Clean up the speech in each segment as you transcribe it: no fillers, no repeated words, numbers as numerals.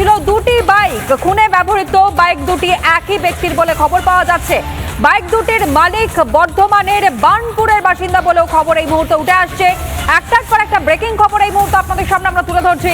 হয়েছিল দুটি বাইক। খুনে ব্যবহৃত বাইক দুটি একই ব্যক্তির বলে খবর পাওয়া যাচ্ছে। বাইক দুটির মালিক বর্ধমানের বার্নপুরের বাসিন্দা বলেও খবর এই মুহূর্তে উঠে আসছে। একটার পর একটা ব্রেকিং খবর এই মুহূর্তে আপনাদের সামনে আমরা তুলে ধরছি।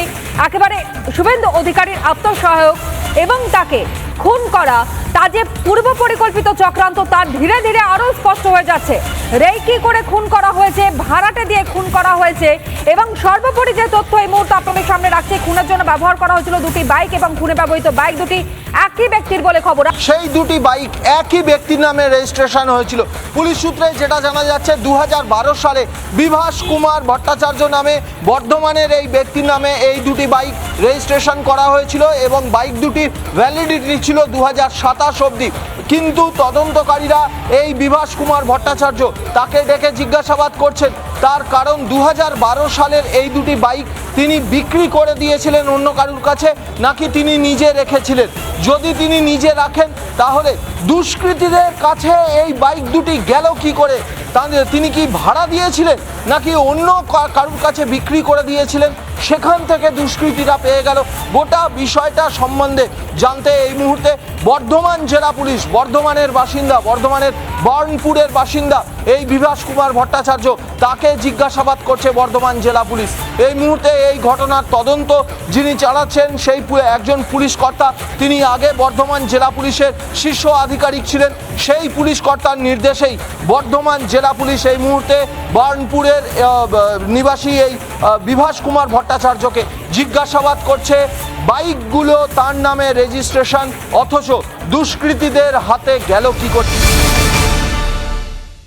একেবারে শুভেন্দু অধিকারীর আত্মসহায়ক এবং তাকে খুন করা, তা যে পূর্ব পরিকল্পিত চক্রান্ত তা ধীরে ধীরে আরো স্পষ্ট হয়ে যাচ্ছে। রেকি করে খুন করা হয়েছে, ভাড়াটে দিয়ে খুন করা হয়েছে এবং সর্বোপরি যে তথ্য এই মুহূর্তে আপনাদের সামনে রাখছে, খুনের জন্য ব্যবহার করা হয়েছিল দুটি বাইক এবং খুনে ব্যবহৃত বাইক দুটি একই ব্যক্তির বলে খবর। সেই দুটি বাইক একই ব্যক্তির নামে রেজিস্ট্রেশন হয়েছিল। পুলিশ সূত্রে যেটা জানা যাচ্ছে 2012 সালে বিভাস কুমার ভট্টাচার্য নামে বর্ধমানের এই ব্যক্তির নামে এই দুটি বাইক রেজিস্ট্রেশন করা হয়েছিল এবং বাইক দুটির ভ্যালিডিটি ছিল 2027 অবধি। কিন্তু তদন্তকারীরা এই বিভাস কুমার ভট্টাচার্য তাকে ডেকে জিজ্ঞাসাবাদ করছেন, তার কারণ 2012 সালের এই দুটি বাইক তিনি বিক্রি করে দিয়েছিলেন অন্য কারুর কাছে, নাকি তিনি নিজে রেখেছিলেন। যদি তিনি নিজে রাখেন তাহলে দুষ্কৃতীদের কাছে এই বাইক দুটি গেল কি করে, তিনি কি ভাড়া দিয়েছিলেন নাকি অন্য কারুর কাছে বিক্রি করে দিয়েছিলেন, সেখান থেকে দুষ্কৃতীরা পেয়ে গেল। গোটা বিষয়টা সম্বন্ধে জানতে এই মুহূর্তে বর্ধমান জেলা পুলিশ, বর্ধমানের বাসিন্দা, বর্ধমানের বার্নপুরের বাসিন্দা এই বিভাস কুমার ভট্টাচার্য, তাকে জিজ্ঞাসাবাদ করছে বর্ধমান জেলা পুলিশ। এই মুহূর্তে এই ঘটনার তদন্ত যিনি চালাচ্ছেন সেই একজন পুলিশ কর্তা, তিনি আগে বর্ধমান জেলা পুলিশের শীর্ষ আধিকারিক ছিলেন। সেই পুলিশ কর্তার নির্দেশেই বর্ধমান জেলা পুলিশ এই মুহূর্তে বার্নপুরের নিবাসী এই বিভাস কুমার ভট্টাচার্যকে জিজ্ঞাসাবাদ করছে। বাইকগুলো তার নামে রেজিস্ট্রেশন, অথচ দুষ্কৃতীদের হাতে গেল কি করতে।